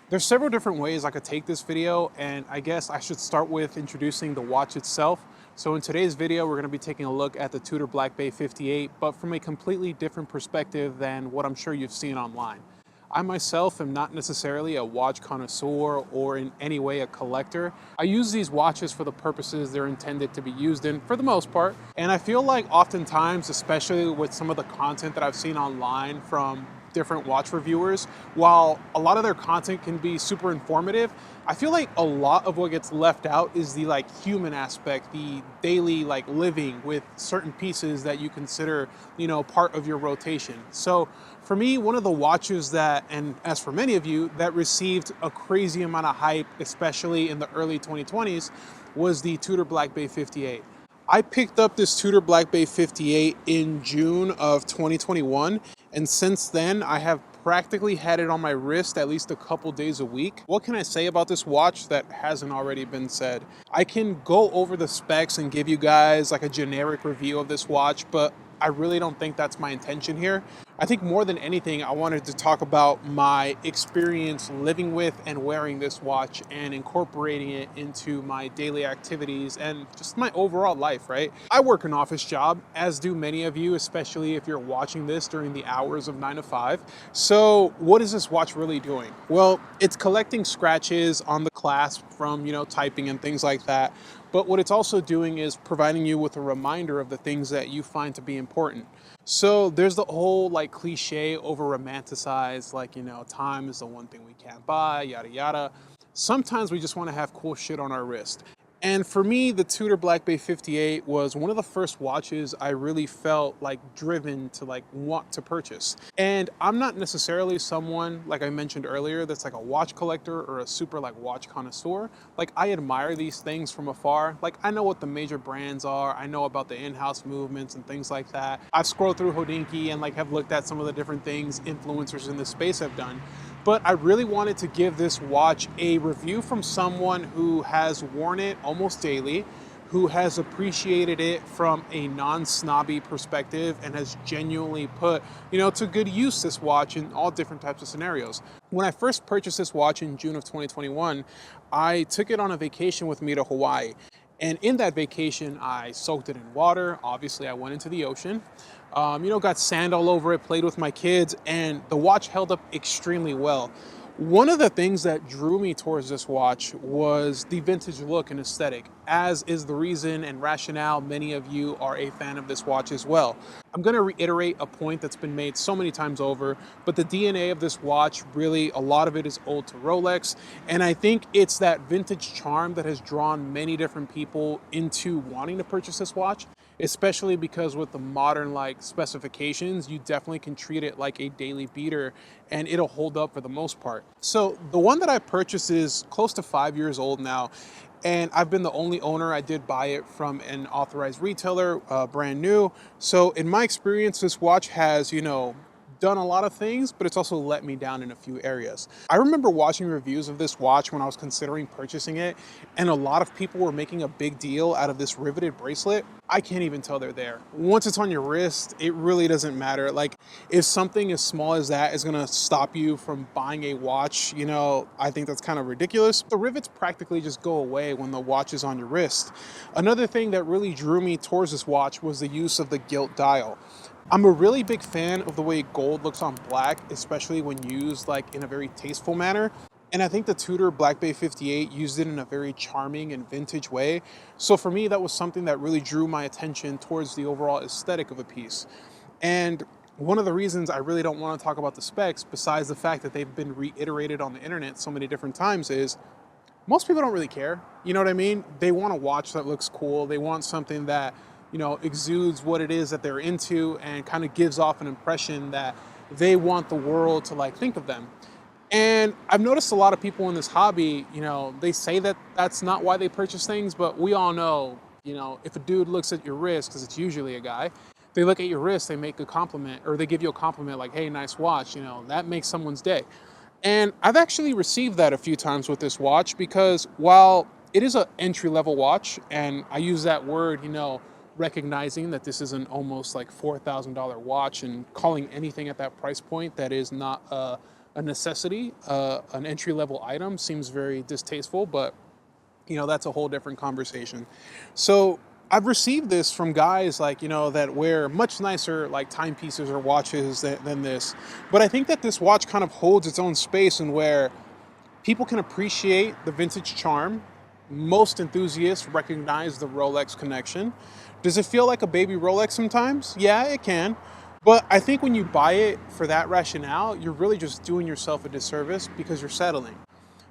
There's several different ways I could take this video, and I guess I should start with introducing the watch itself. So in today's video, we're gonna be taking a look at the Tudor Black Bay 58, but from a completely different perspective than what I'm sure you've seen online. I myself am not necessarily a watch connoisseur or in any way a collector. I use these watches for the purposes they're intended to be used in for the most part. And I feel like oftentimes, especially with some of the content that I've seen online from different watch reviewers, while a lot of their content can be super informative, I feel like a lot of what gets left out is the human aspect, the daily living with certain pieces that you consider, part of your rotation. So for me, one of the watches that, and as for many of you, that received a crazy amount of hype, especially in the early 2020s, was the Tudor Black Bay 58. I picked up this Tudor Black Bay 58 in June of 2021, and since then I have practically had it on my wrist at least a couple days a week. What can I say about this watch that hasn't already been said? I can go over the specs and give you guys like a generic review of this watch, but I really don't think that's my intention here. I think more than anything, I wanted to talk about my experience living with and wearing this watch and incorporating it into my daily activities and just my overall life, right? I work an office job, as do many of you, especially if you're watching this during the hours of 9 to 5. So what is this watch really doing? Well, it's collecting scratches on the clasp from, typing and things like that. But what it's also doing is providing you with a reminder of the things that you find to be important. So there's the whole cliche over romanticized, time is the one thing we can't buy, yada yada. Sometimes we just want to have cool shit on our wrist. And for me, the Tudor Black Bay 58 was one of the first watches I really felt driven to want to purchase. And I'm not necessarily someone, like I mentioned earlier, that's a watch collector or a super watch connoisseur. I admire these things from afar. I know what the major brands are. I know about the in-house movements and things like that. I've scrolled through Hodinkee and have looked at some of the different things influencers in this space have done. But I really wanted to give this watch a review from someone who has worn it almost daily, who has appreciated it from a non-snobby perspective and has genuinely put, to good use this watch in all different types of scenarios. When I first purchased this watch in June of 2021, I took it on a vacation with me to Hawaii. And in that vacation, I soaked it in water. Obviously, I went into the ocean. Got sand all over it, played with my kids, and the watch held up extremely well. One of the things that drew me towards this watch was the vintage look and aesthetic, as is the reason and rationale many of you are a fan of this watch as well. I'm going to reiterate a point that's been made so many times over, but the DNA of this watch, really, a lot of it is owed to Rolex, and I think it's that vintage charm that has drawn many different people into wanting to purchase this watch, especially because with the modern specifications, you definitely can treat it like a daily beater and it'll hold up for the most part. So the one that I purchased is close to 5 years old now, and I've been the only owner. I did buy it from an authorized retailer, brand new. So in my experience, this watch has, done a lot of things, but it's also let me down in a few areas. I remember watching reviews of this watch when I was considering purchasing it, and a lot of people were making a big deal out of this riveted bracelet. I can't even tell they're there. Once it's on your wrist, it really doesn't matter. If something as small as that is gonna stop you from buying a watch, I think that's kind of ridiculous. The rivets practically just go away when the watch is on your wrist. Another thing that really drew me towards this watch was the use of the gilt dial. I'm a really big fan of the way gold looks on black, especially when used in a very tasteful manner. And I think the Tudor Black Bay 58 used it in a very charming and vintage way. So for me, that was something that really drew my attention towards the overall aesthetic of a piece. And one of the reasons I really don't want to talk about the specs, besides the fact that they've been reiterated on the internet so many different times, is most people don't really care. You know what I mean? They want a watch that looks cool. They want something that exudes what it is that they're into and kind of gives off an impression that they want the world to think of them. And I've noticed a lot of people in this hobby, they say that that's not why they purchase things, but we all know, if a dude looks at your wrist, because it's usually a guy, they look at your wrist, they make a compliment, or they give you a compliment like, hey, nice watch, that makes someone's day. And I've actually received that a few times with this watch because while it is an entry-level watch, and I use that word, recognizing that this is an almost $4,000 watch and calling anything at that price point that is not a a necessity. An entry-level item seems very distasteful, but that's a whole different conversation. So I've received this from guys like, that wear much nicer like timepieces or watches than this. But I think that this watch kind of holds its own space and where people can appreciate the vintage charm. Most enthusiasts recognize the Rolex connection. Does it feel like a baby Rolex sometimes? Yeah, it can. But I think when you buy it for that rationale, you're really just doing yourself a disservice because you're settling.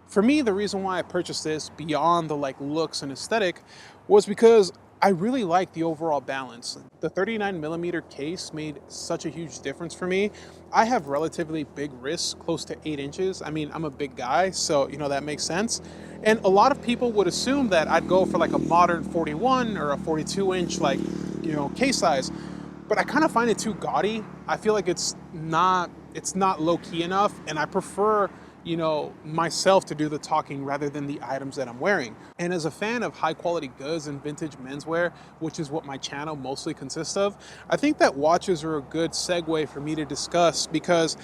For me, the reason why I purchased this beyond the like looks and aesthetic was because I really like the overall balance. The 39 millimeter case made such a huge difference for me. I have relatively big wrists, close to 8 inches. I mean, I'm a big guy, so that makes sense. And a lot of people would assume that I'd go for like a modern 41 or a 42-inch like, case size. But I kind of find it too gaudy. I feel like it's not low key enough, and I prefer myself to do the talking rather than the items that I'm wearing. And as a fan of high quality goods and vintage menswear, which is what my channel mostly consists of, I think that watches are a good segue for me to discuss because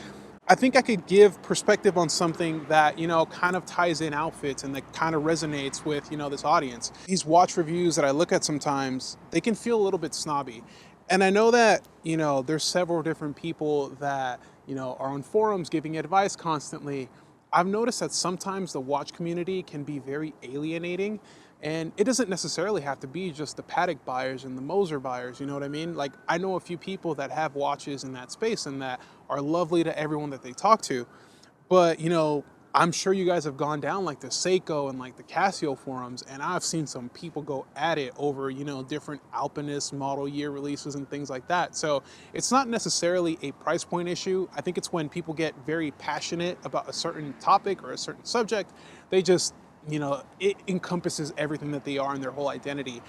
I think I could give perspective on something that, kind of ties in outfits and that kind of resonates with, this audience. These watch reviews that I look at sometimes, they can feel a little bit snobby. And I know that, there's several different people that, are on forums giving advice constantly. I've noticed that sometimes the watch community can be very alienating, and it doesn't necessarily have to be just the Patek buyers and the Moser buyers, you know what I mean? Like, I know a few people that have watches in that space and that are lovely to everyone that they talk to, but I'm sure you guys have gone down like the Seiko and like the Casio forums, and I've seen some people go at it over, different Alpinist model year releases and things like that. So it's not necessarily a price point issue. I think it's when people get very passionate about a certain topic or a certain subject, they just, it encompasses everything that they are in their whole identity.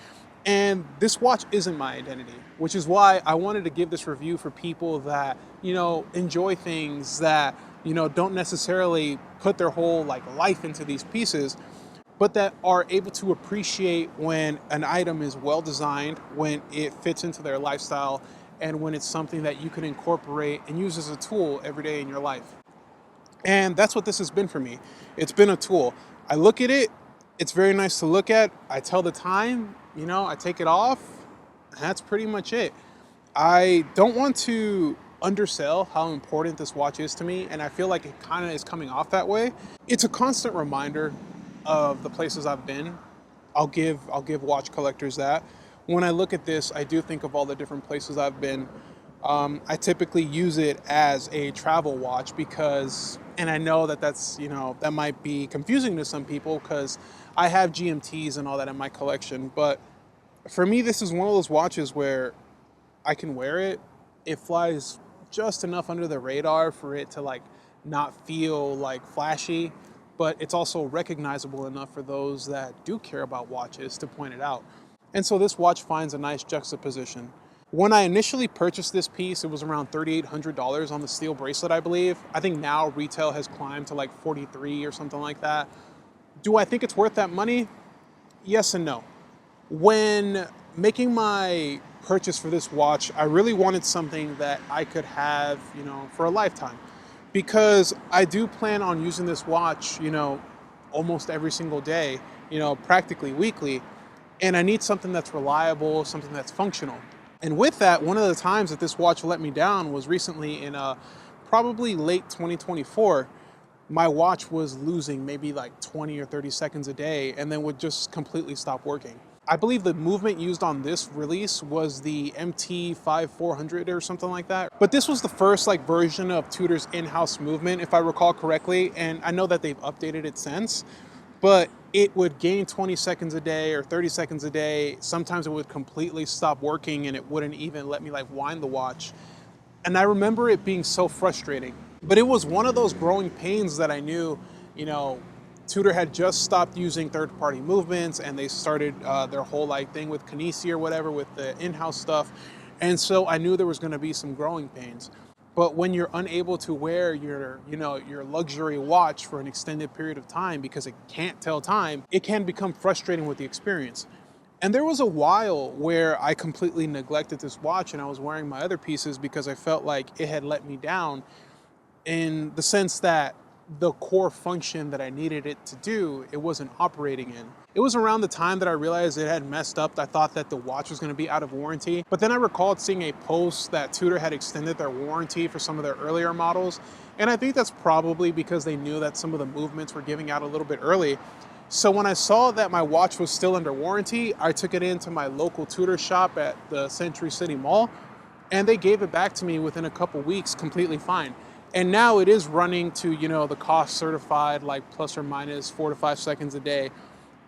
And this watch isn't my identity, which is why I wanted to give this review for people that, enjoy things that, don't necessarily put their whole like life into these pieces, but that are able to appreciate when an item is well designed, when it fits into their lifestyle, and when it's something that you can incorporate and use as a tool every day in your life. And that's what this has been for me. It's been a tool. I look at it, it's very nice to look at. I tell the time, I take it off, and that's pretty much it. I don't want to undersell how important this watch is to me, and I feel like it kind of is coming off that way. It's a constant reminder of the places I've been. I'll give watch collectors that. When I look at this, I do think of all the different places I've been. I typically use it as a travel watch because, and I know that that's, that might be confusing to some people because I have GMTs and all that in my collection, but for me, this is one of those watches where I can wear it. It flies just enough under the radar for it to like not feel like flashy, but it's also recognizable enough for those that do care about watches to point it out. And so this watch finds a nice juxtaposition. When I initially purchased this piece, it was around $3,800 on the steel bracelet, I believe. I think now retail has climbed to like 43 or something like that. Do I think it's worth that money? Yes and no. When making my purchase for this watch, I really wanted something that I could have, for a lifetime. Because I do plan on using this watch, almost every single day, practically weekly. And I need something that's reliable, something that's functional. And with that, one of the times that this watch let me down was recently in probably late 2024. My watch was losing maybe like 20 or 30 seconds a day and then would just completely stop working. I believe the movement used on this release was the MT5400 or something like that. But this was the first like version of Tudor's in-house movement, if I recall correctly. And I know that they've updated it since, but it would gain 20 seconds a day or 30 seconds a day. Sometimes it would completely stop working and it wouldn't even let me like wind the watch. And I remember it being so frustrating. But it was one of those growing pains that I knew, Tudor had just stopped using third-party movements and they started their whole like thing with Kinesi or whatever with the in-house stuff. And so I knew there was going to be some growing pains. But when you're unable to wear your luxury watch for an extended period of time because it can't tell time, it can become frustrating with the experience. And there was a while where I completely neglected this watch and I was wearing my other pieces because I felt like it had let me down. in the sense that the core function that I needed it to do, it wasn't operating in. It was around the time that I realized it had messed up. I thought that the watch was gonna be out of warranty, but then I recalled seeing a post that Tudor had extended their warranty for some of their earlier models. And I think that's probably because they knew that some of the movements were giving out a little bit early. So when I saw that my watch was still under warranty, I took it into my local Tudor shop at the Century City Mall, and they gave it back to me within a couple weeks completely fine. And now it is running to, the cost certified, like plus or minus 4 to 5 seconds a day.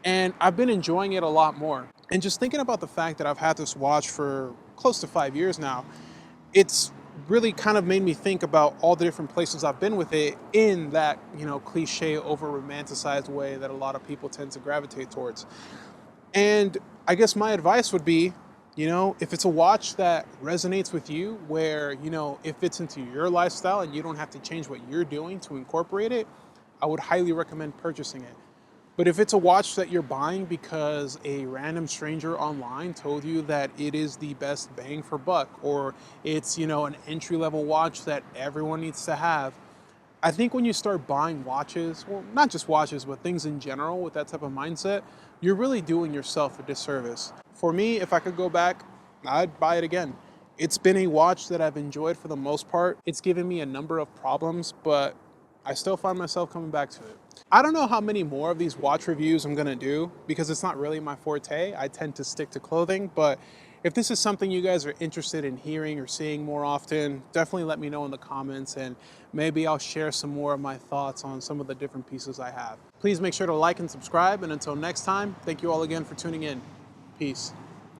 And I've been enjoying it a lot more. And just thinking about the fact that I've had this watch for close to 5 years now, it's really kind of made me think about all the different places I've been with it in that, cliche, over romanticized way that a lot of people tend to gravitate towards. And I guess my advice would be, if it's a watch that resonates with you, where, it fits into your lifestyle and you don't have to change what you're doing to incorporate it, I would highly recommend purchasing it. But if it's a watch that you're buying because a random stranger online told you that it is the best bang for buck, or it's, an entry-level watch that everyone needs to have, I think when you start buying watches, well, not just watches, but things in general with that type of mindset, you're really doing yourself a disservice. For me, if I could go back, I'd buy it again. It's been a watch that I've enjoyed for the most part. It's given me a number of problems, but I still find myself coming back to it. I don't know how many more of these watch reviews I'm gonna do because it's not really my forte. I tend to stick to clothing, but if this is something you guys are interested in hearing or seeing more often, definitely let me know in the comments, and maybe I'll share some more of my thoughts on some of the different pieces I have. Please make sure to like and subscribe, and until next time, thank you all again for tuning in. Peace.